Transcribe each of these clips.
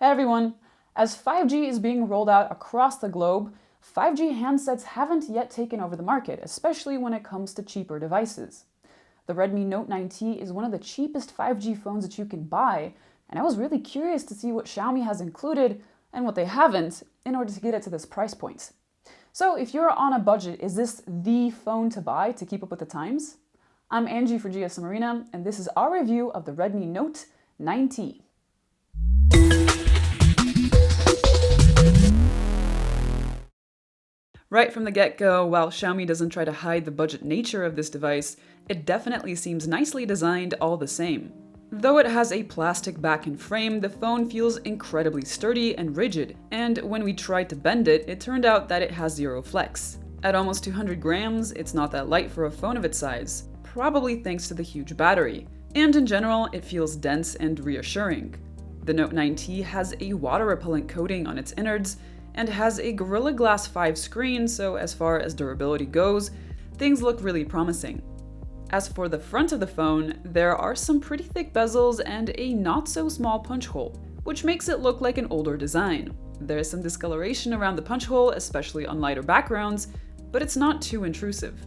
Hey everyone! As 5G is being rolled out across the globe, 5G handsets haven't yet taken over the market, especially when it comes to cheaper devices. The Redmi Note 9T is one of the cheapest 5G phones that you can buy, and I was really curious to see what Xiaomi has included and what they haven't in order to get it to this price point. So if you're on a budget, is this the phone to buy to keep up with the times? I'm Angie for GSM Arena, and this is our review of the Redmi Note 9T. Right from the get-go, while Xiaomi doesn't try to hide the budget nature of this device, it definitely seems nicely designed all the same. Though it has a plastic back and frame, the phone feels incredibly sturdy and rigid, and when we tried to bend it, it turned out that it has zero flex. At almost 200 grams, it's not that light for a phone of its size, probably thanks to the huge battery, and in general, it feels dense and reassuring. The Note 9T has a water-repellent coating on its innards, and has a Gorilla Glass 5 screen, so as far as durability goes, things look really promising. As for the front of the phone, there are some pretty thick bezels and a not-so-small punch hole, which makes it look like an older design. There is some discoloration around the punch hole, especially on lighter backgrounds, but it's not too intrusive.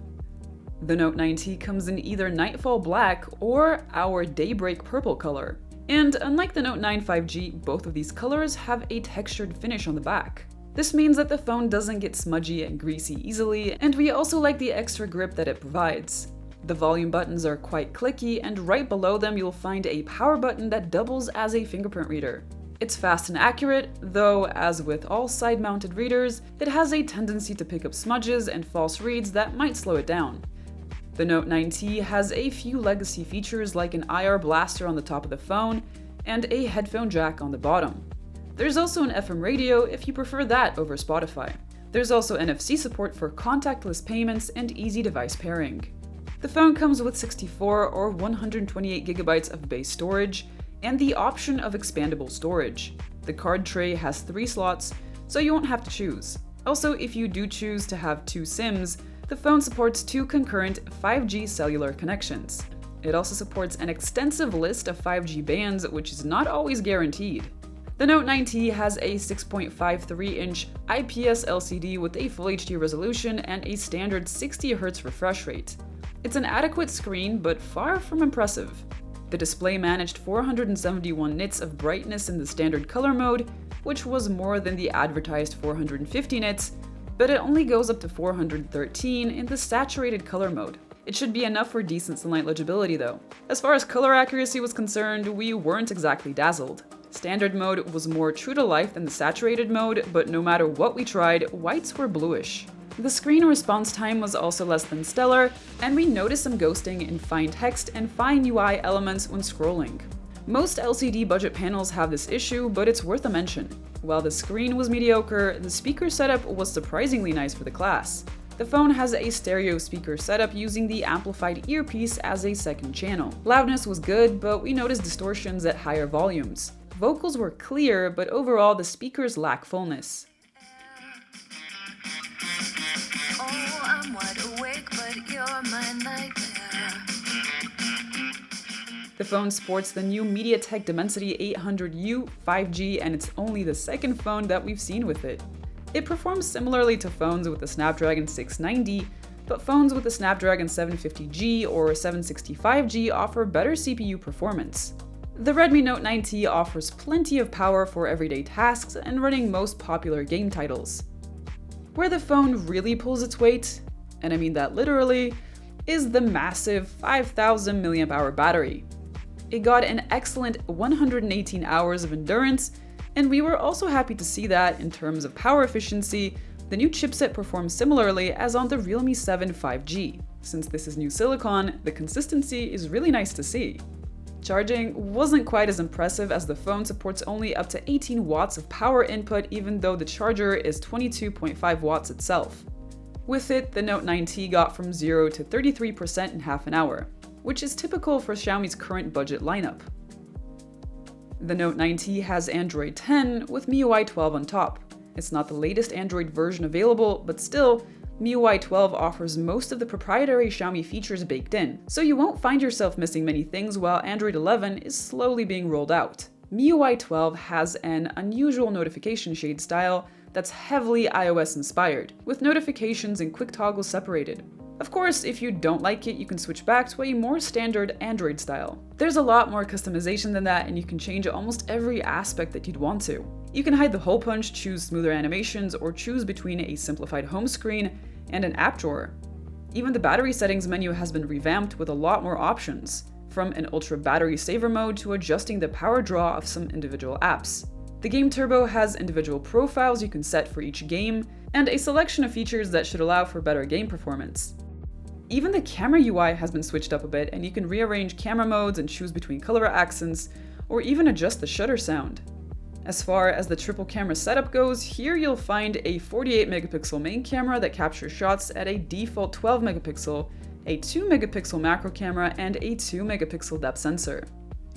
The Note 9T comes in either Nightfall Black or our Daybreak Purple color. And unlike the Note 9 5G, both of these colors have a textured finish on the back. This means that the phone doesn't get smudgy and greasy easily, and we also like the extra grip that it provides. The volume buttons are quite clicky, and right below them you'll find a power button that doubles as a fingerprint reader. It's fast and accurate, though as with all side-mounted readers, it has a tendency to pick up smudges and false reads that might slow it down. The Note 9T has a few legacy features like an IR blaster on the top of the phone and a headphone jack on the bottom. There's also an FM radio if you prefer that over Spotify. There's also NFC support for contactless payments and easy device pairing. The phone comes with 64 or 128 GB of base storage and the option of expandable storage. The card tray has 3 slots, so you won't have to choose. Also, if you do choose to have 2 SIMs, the phone supports 2 concurrent 5G cellular connections. It also supports an extensive list of 5G bands, which is not always guaranteed. The Note 9T has a 6.53-inch IPS LCD with a Full HD resolution and a standard 60Hz refresh rate. It's an adequate screen, but far from impressive. The display managed 471 nits of brightness in the standard color mode, which was more than the advertised 450 nits, but it only goes up to 413 in the saturated color mode. It should be enough for decent sunlight legibility though. As far as color accuracy was concerned, we weren't exactly dazzled. Standard mode was more true to life than the saturated mode, but no matter what we tried, whites were bluish. The screen response time was also less than stellar, and we noticed some ghosting in fine text and fine UI elements when scrolling. Most LCD budget panels have this issue, but it's worth a mention. While the screen was mediocre, the speaker setup was surprisingly nice for the class. The phone has a stereo speaker setup using the amplified earpiece as a second channel. Loudness was good, but we noticed distortions at higher volumes. Vocals were clear, but overall the speakers lack fullness. Oh, I'm wide awake, but you're my nightmare. The phone sports the new MediaTek Dimensity 800U 5G, and it's only the second phone that we've seen with it. It performs similarly to phones with the Snapdragon 690, but phones with the Snapdragon 750G or 765G offer better CPU performance. The Redmi Note 9T offers plenty of power for everyday tasks and running most popular game titles. Where the phone really pulls its weight, and I mean that literally, is the massive 5000 mAh battery. It got an excellent 118 hours of endurance, and we were also happy to see that, in terms of power efficiency, the new chipset performs similarly as on the Realme 7 5G. Since this is new silicon, the consistency is really nice to see. Charging wasn't quite as impressive as the phone supports only up to 18 watts of power input, even though the charger is 22.5 watts itself. With it, the Note 9T got from 0 to 33% in half an hour, which is typical for Xiaomi's current budget lineup. The Note 9T has Android 10 with MIUI 12 on top. It's not the latest Android version available, but still, MIUI 12 offers most of the proprietary Xiaomi features baked in, so you won't find yourself missing many things while Android 11 is slowly being rolled out. MIUI 12 has an unusual notification shade style that's heavily iOS inspired, with notifications and quick toggles separated. Of course, if you don't like it, you can switch back to a more standard Android style. There's a lot more customization than that, and you can change almost every aspect that you'd want to. You can hide the hole punch, choose smoother animations, or choose between a simplified home screen and an app drawer. Even the battery settings menu has been revamped with a lot more options, from an ultra battery saver mode to adjusting the power draw of some individual apps. The Game Turbo has individual profiles you can set for each game, and a selection of features that should allow for better game performance. Even the camera UI has been switched up a bit, and you can rearrange camera modes and choose between color accents, or even adjust the shutter sound. As far as the triple camera setup goes, here you'll find a 48 megapixel main camera that captures shots at a default 12 megapixel, a 2 megapixel macro camera, and a 2 megapixel depth sensor.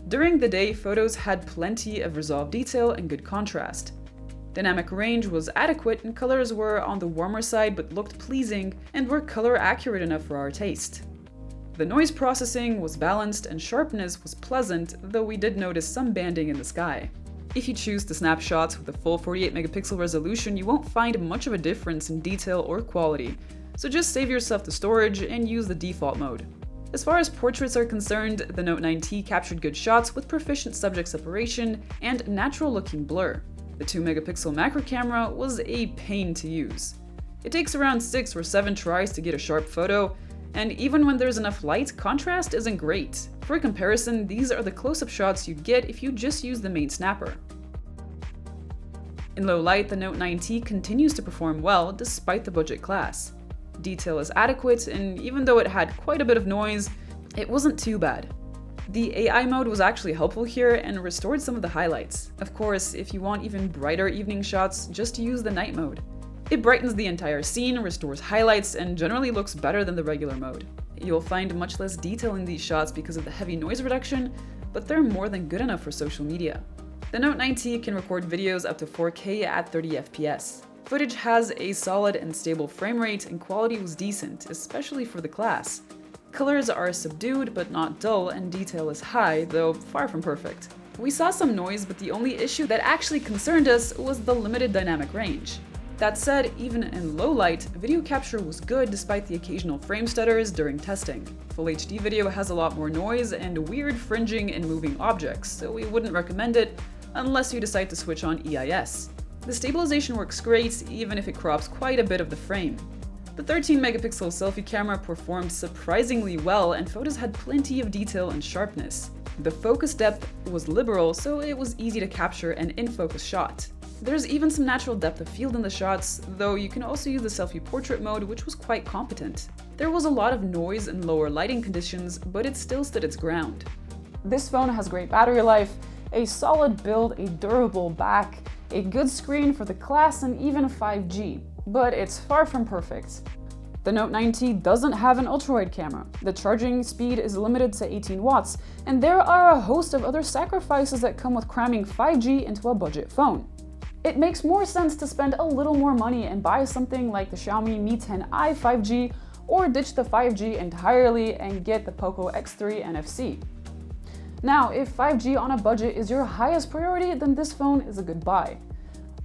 During the day, photos had plenty of resolved detail and good contrast. Dynamic range was adequate, and colors were on the warmer side but looked pleasing and were color accurate enough for our taste. The noise processing was balanced and sharpness was pleasant, though we did notice some banding in the sky. If you choose to snap shots with a full 48 megapixel resolution, you won't find much of a difference in detail or quality, so just save yourself the storage and use the default mode. As far as portraits are concerned, the Note 9T captured good shots with proficient subject separation and natural-looking blur. The 2 megapixel macro camera was a pain to use. It takes around 6 or 7 tries to get a sharp photo, and even when there's enough light, contrast isn't great. For comparison, these are the close-up shots you'd get if you just use the main snapper. In low light, the Note 9T continues to perform well despite the budget class. Detail is adequate, and even though it had quite a bit of noise, it wasn't too bad. The AI mode was actually helpful here and restored some of the highlights. Of course, if you want even brighter evening shots, just use the night mode. It brightens the entire scene, restores highlights, and generally looks better than the regular mode. You'll find much less detail in these shots because of the heavy noise reduction, but they're more than good enough for social media. The Note 9T can record videos up to 4K at 30 FPS. Footage has a solid and stable frame rate, and quality was decent, especially for the class. Colors are subdued but not dull, and detail is high, though far from perfect. We saw some noise, but the only issue that actually concerned us was the limited dynamic range. That said, even in low light, video capture was good despite the occasional frame stutters during testing. Full HD video has a lot more noise and weird fringing and moving objects, so we wouldn't recommend it unless you decide to switch on EIS. The stabilization works great, even if it crops quite a bit of the frame. The 13 megapixel selfie camera performed surprisingly well, and photos had plenty of detail and sharpness. The focus depth was liberal, so it was easy to capture an in-focus shot. There's even some natural depth of field in the shots, though you can also use the selfie portrait mode, which was quite competent. There was a lot of noise and lower lighting conditions, but it still stood its ground. This phone has great battery life, a solid build, a durable back, a good screen for the class, and even 5G, but it's far from perfect. The Note 9T doesn't have an ultra-wide camera, the charging speed is limited to 18 watts, and there are a host of other sacrifices that come with cramming 5G into a budget phone. It makes more sense to spend a little more money and buy something like the Xiaomi Mi 10i 5G, or ditch the 5G entirely and get the Poco X3 NFC. Now, if 5G on a budget is your highest priority, then this phone is a good buy.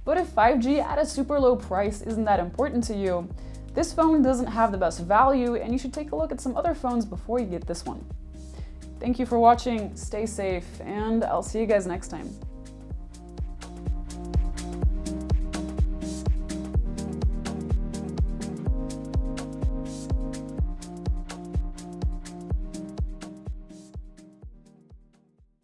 But if 5G at a super low price isn't that important to you, this phone doesn't have the best value, and you should take a look at some other phones before you get this one. Thank you for watching, stay safe, and I'll see you guys next time.